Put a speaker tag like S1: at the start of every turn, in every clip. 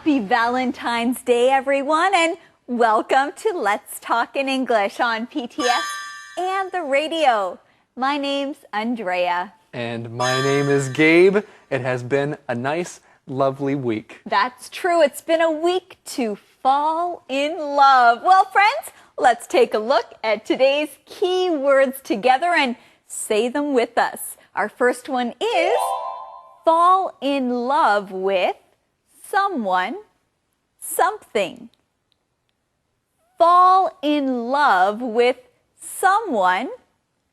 S1: Happy Valentine's Day, everyone, and welcome to Let's Talk in English on PTS and the radio. My name's Andrea.
S2: And my name is Gabe. It has been a nice, lovely week.
S1: That's true. It's been a week to fall in love. Well, friends, let's take a look at today's key words together and say them with us. Our first one is fall in love with someone, something. Fall in love with someone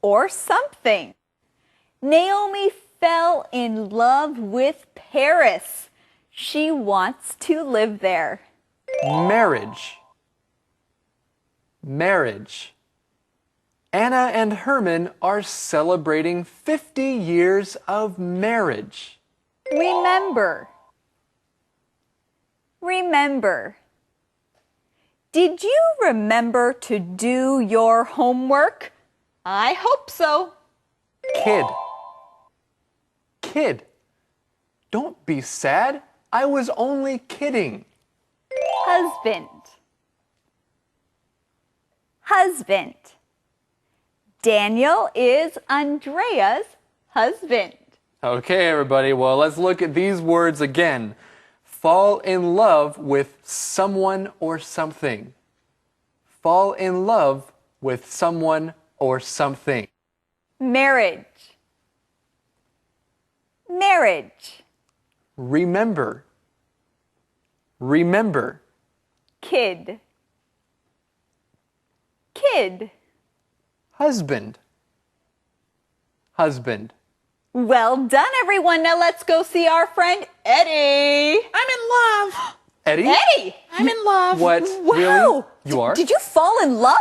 S1: or something. Naomi fell in love with Paris. She wants to live there.
S2: Marriage. Marriage. Anna and Herman are celebrating 50 years of marriage.
S1: Remember. Remember. Did you remember to do your homework? I hope so.
S2: Kid. Kid. Don't be sad. I was only kidding.
S1: Husband. Husband. Daniel is Andrea's husband.
S2: Okay, everybody. Well, let's look at these words again. Fall in love with someone or something. Fall in love with someone or something.
S1: Marriage. Marriage.
S2: Remember. Remember.
S1: Kid. Kid.
S2: Husband. Husband.
S1: Well done, everyone. Now let's go see our friend Eddie.
S3: I'm in love.
S2: Eddie?
S1: Eddie!
S3: I'm in love.
S2: What?
S1: Wow!
S2: Really? You are?
S1: Did you fall in love?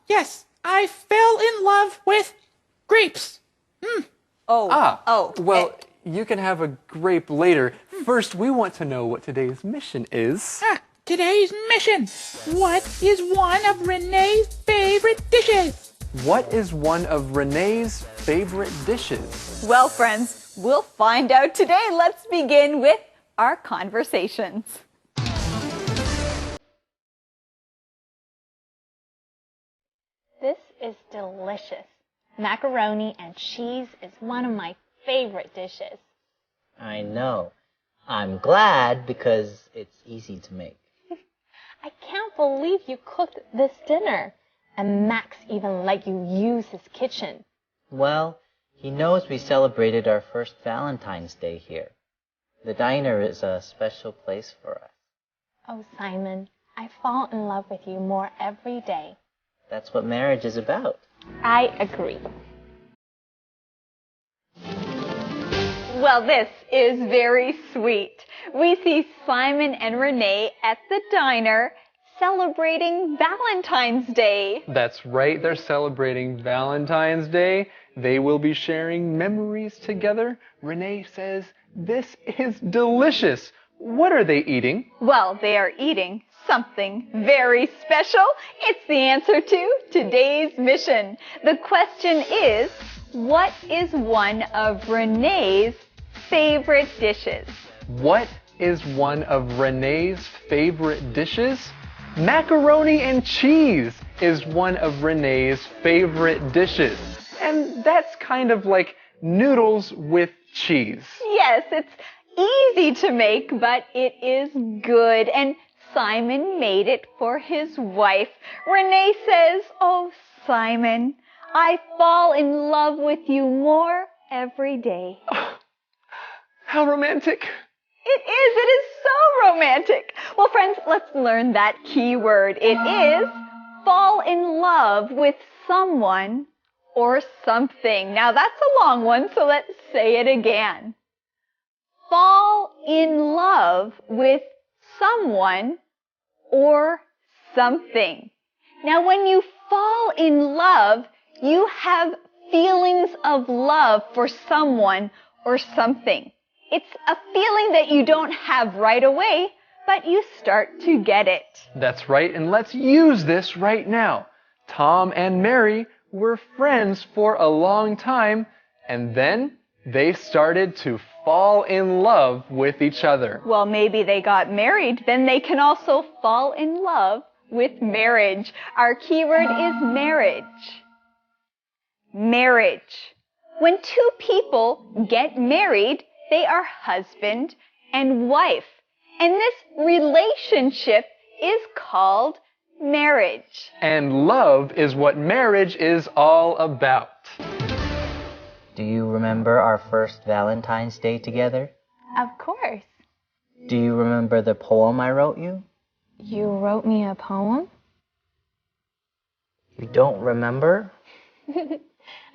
S3: Yes, I fell in love with grapes.
S2: Well, you can have a grape later. First, we want to know what today's mission is.
S3: Today's mission. What is one of Renne's favorite dishes?
S2: What is one of Renne's favorite dishes?
S1: Well, friends, we'll find out today. Let's begin with our conversations.
S4: This is delicious. Macaroni and cheese is one of my favorite dishes.
S5: I know. I'm glad because it's easy to make.
S4: I can't believe you cooked this dinner. And Max even let you use his kitchen.
S5: Well, he knows we celebrated our first Valentine's Day here. The diner is a special place for us.
S4: Oh, Simon, I fall in love with you more every day.
S5: That's what marriage is about.
S4: I agree.
S1: Well, this is very sweet. We see Simon and Renne at the diner celebrating Valentine's Day.
S2: That's right, they're celebrating Valentine's Day. They will be sharing memories together. Renne says, "This is delicious." What are they eating?
S1: Well, they are eating something very special. It's the answer to today's mission. The question is, what is one of Renne's favorite dishes?
S2: What is one of Renne's favorite dishes? Macaroni and cheese is one of Renne's favorite dishes. And that's kind of like noodles with cheese.
S1: Yes, it's easy to make, but it is good. And Simon made it for his wife. Renne says, "Oh, Simon, I fall in love with you more every day."
S2: Oh, how romantic.
S1: It is so romantic. Well, friends, let's learn that key word. It is fall in love with someone or something. Now, that's a long one, so let's say it again. Fall in love with someone or something. Now, when you fall in love, you have feelings of love for someone or something. It's a feeling that you don't have right away, but you start to get it.
S2: That's right, and let's use this right now. Tom and Mary were friends for a long time, and then they started to fall in love with each other.
S1: Well, maybe they got married, then they can also fall in love with marriage. Our keyword is marriage. Marriage. When two people get married, they are husband and wife. And this relationship is called marriage.
S2: And love is what marriage is all about.
S5: Do you remember our first Valentine's Day together?
S4: Of course.
S5: Do you remember the poem I wrote you?
S4: You wrote me a poem?
S5: You don't remember?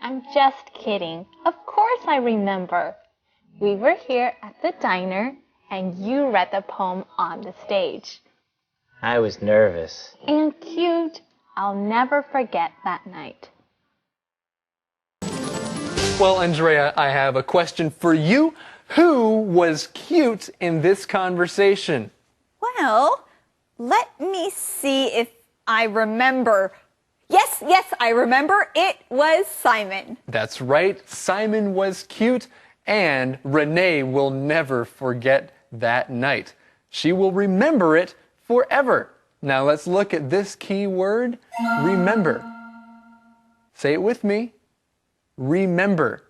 S4: I'm just kidding. Of course I remember. We were here at the diner and you read the poem on the stage.
S5: I was nervous.
S4: And cute. I'll never forget that night.
S2: Well, Andrea, I have a question for you. Who was cute in this conversation?
S1: Well, let me see if I remember. Yes, I remember. It was Simon.
S2: That's right. Simon was cute, and Renne will never forget that night. She will remember it forever. Now let's look at this key word, remember. Say it with me. Remember.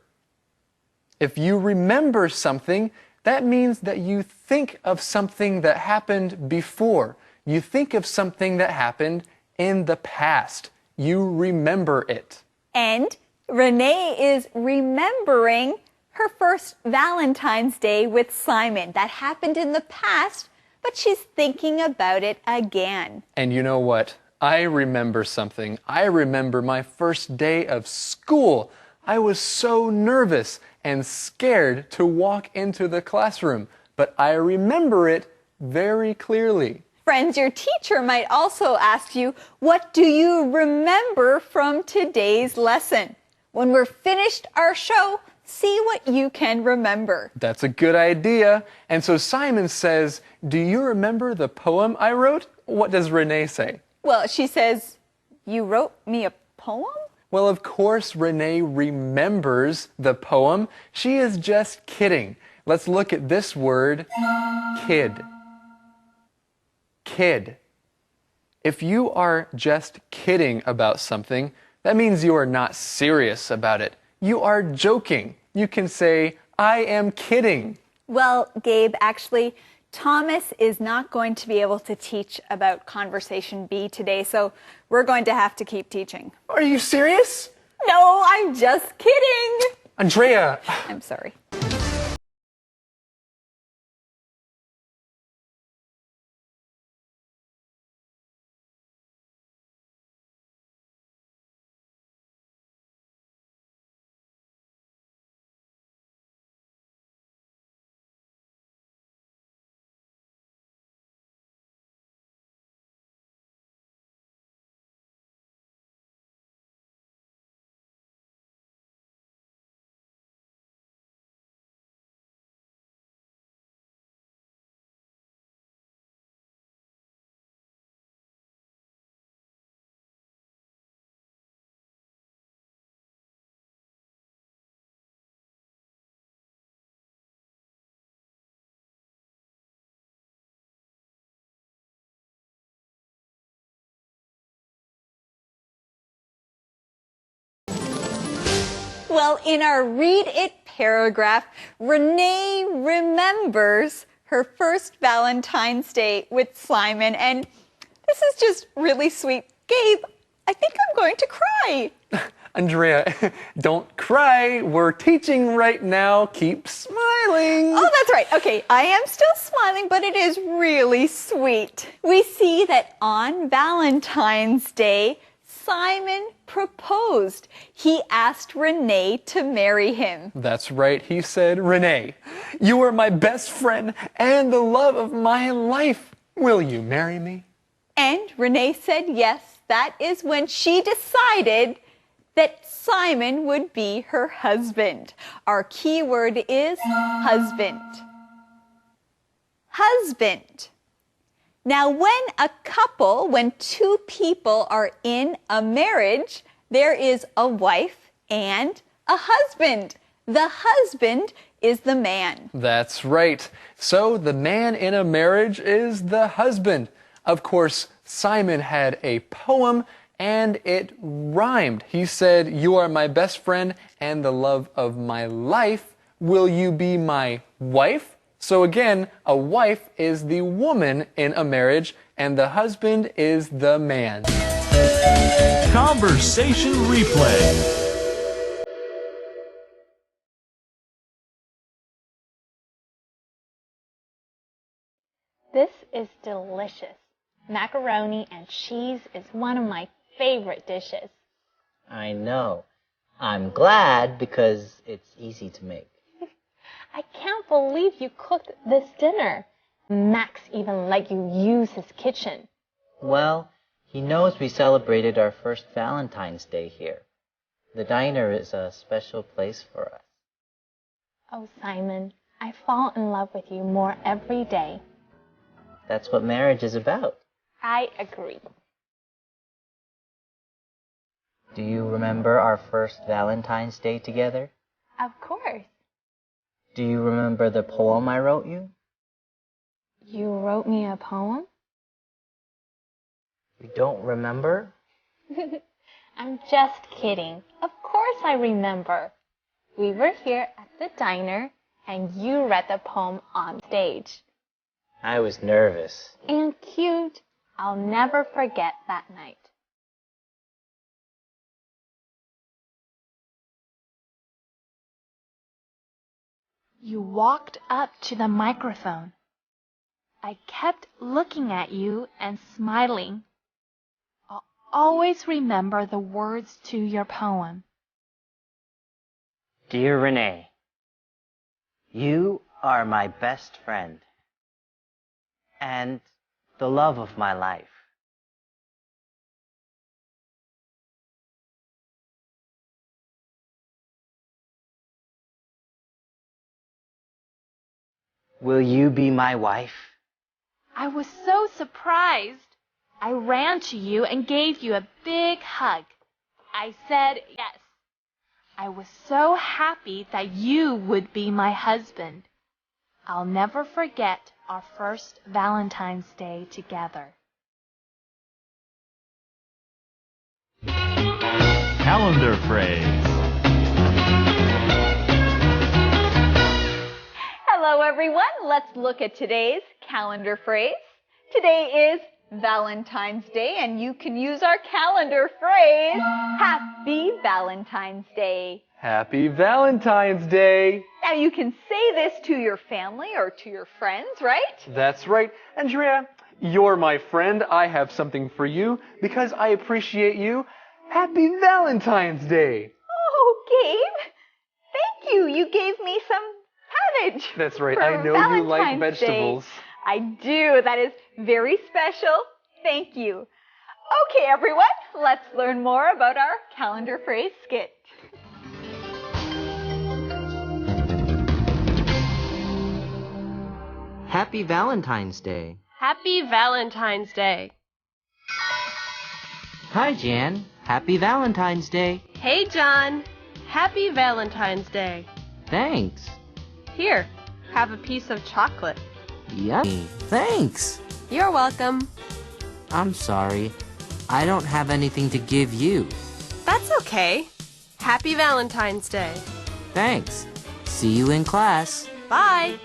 S2: If you remember something, that means that you think of something that happened before. You think of something that happened in the past. You remember it.
S1: And Renne is remembering her first Valentine's Day with Simon. That happened in the past, but she's thinking about it again.
S2: And you know what? I remember something. I remember my first day of school. I was so nervous and scared to walk into the classroom, but I remember it very clearly.
S1: Friends, your teacher might also ask you, what do you remember from today's lesson? When we're finished our show, see what you can remember.
S2: That's a good idea. And so Simon says, do you remember the poem I wrote? What does Renne say?
S1: Well, she says, you wrote me a poem?
S2: Well, of course, Renne remembers the poem. She is just kidding. Let's look at this word, kid. Kid. If you are just kidding about something, that means you are not serious about it. You are joking. You can say, I am kidding.
S1: Well, Gabe, actually, Thomas is not going to be able to teach about Conversation B today, so we're going to have to keep teaching.
S2: Are you serious?
S1: No, I'm just kidding.
S2: Andrea.
S1: I'm sorry. Well, in our Read It paragraph, Renne remembers her first Valentine's Day with Simon, and this is just really sweet. Gabe, I think I'm going to cry.
S2: Andrea, don't cry. We're teaching right now. Keep smiling.
S1: Oh, that's right. Okay, I am still smiling, but it is really sweet. We see that on Valentine's Day, Simon proposed. He asked Renne to marry him.
S2: That's right. He said, Renne, you are my best friend and the love of my life. Will you marry me?
S1: And Renne said yes. That is when she decided that Simon would be her husband. Our key word is husband. Husband. Now, when two people are in a marriage, there is a wife and a husband. The husband is the man.
S2: That's right. So the man in a marriage is the husband. Of course, Simon had a poem and it rhymed. He said, "You are my best friend and the love of my life. Will you be my wife?" So again, a wife is the woman in a marriage and the husband is the man.
S6: Conversation replay.
S4: This is delicious. Macaroni and cheese is one of my favorite dishes.
S5: I know. I'm glad because it's easy to make.
S4: I can't believe you cooked this dinner. Max even let you use his kitchen.
S5: Well, he knows we celebrated our first Valentine's Day here. The diner is a special place for us.
S4: Oh, Simon, I fall in love with you more every day.
S5: That's what marriage is about.
S4: I agree.
S5: Do you remember our first Valentine's Day together?
S4: Of course.
S5: Do you remember the poem I wrote you?
S4: You wrote me a poem?
S5: You don't remember?
S4: I'm just kidding. Of course I remember. We were here at the diner and you read the poem on stage.
S5: I was nervous.
S4: And cute. I'll never forget that night.
S7: You walked up to the microphone. I kept looking at you and smiling. I'll always remember the words to your poem.
S5: Dear Renne, you are my best friend and the love of my life. Will you be my wife?
S7: I was so surprised. I ran to you and gave you a big hug. I said yes. I was so happy that you would be my husband. I'll never forget our first Valentine's Day together.
S6: Calendar phrase.
S1: Hello everyone, let's look at today's calendar phrase. Today is Valentine's Day and you can use our calendar phrase, Happy Valentine's Day.
S2: Happy Valentine's Day!
S1: Now you can say this to your family or to your friends, right?
S2: That's right. Andrea, you're my friend. I have something for you because I appreciate you. Happy Valentine's Day!
S1: Oh, Gabe, thank you. You gave me some cabbage.
S2: That's right.
S1: for
S2: I know you like
S1: Valentine's
S2: vegetables.
S1: Day. I do. That is very special. Thank you. Okay, everyone, let's learn more about our calendar phrase skit.
S5: Happy Valentine's Day.
S8: Happy Valentine's Day.
S5: Hi, Jan. Happy Valentine's Day.
S8: Hey, John. Happy Valentine's Day.
S5: Thanks.
S8: Here, have a piece of chocolate.
S5: Yummy. Thanks.
S8: You're welcome.
S5: I'm sorry. I don't have anything to give you.
S8: That's okay. Happy Valentine's Day.
S5: Thanks. See you in class.
S8: Bye.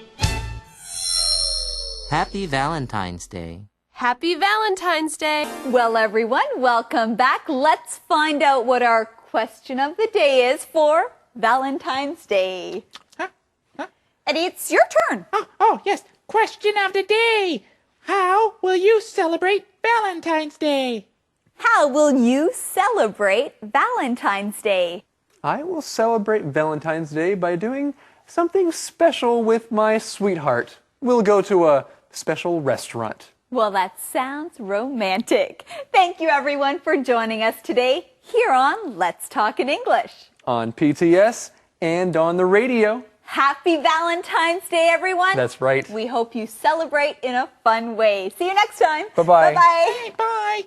S5: Happy Valentine's Day.
S8: Happy Valentine's Day.
S1: Well, everyone, welcome back. Let's find out what our question of the day is for Valentine's Day. Eddie, it's your turn.
S3: Oh, yes. Question of the day. How will you celebrate Valentine's Day?
S1: How will you celebrate Valentine's Day?
S2: I will celebrate Valentine's Day by doing something special with my sweetheart. We'll go to a special restaurant.
S1: Well, that sounds romantic. Thank you, everyone, for joining us today here on Let's Talk in English.
S2: On PTS and on the radio.
S1: Happy Valentine's Day, everyone.
S2: That's right.
S1: We hope you celebrate in a fun way. See you next time.
S2: Bye-bye.
S1: Bye-bye.
S3: Bye.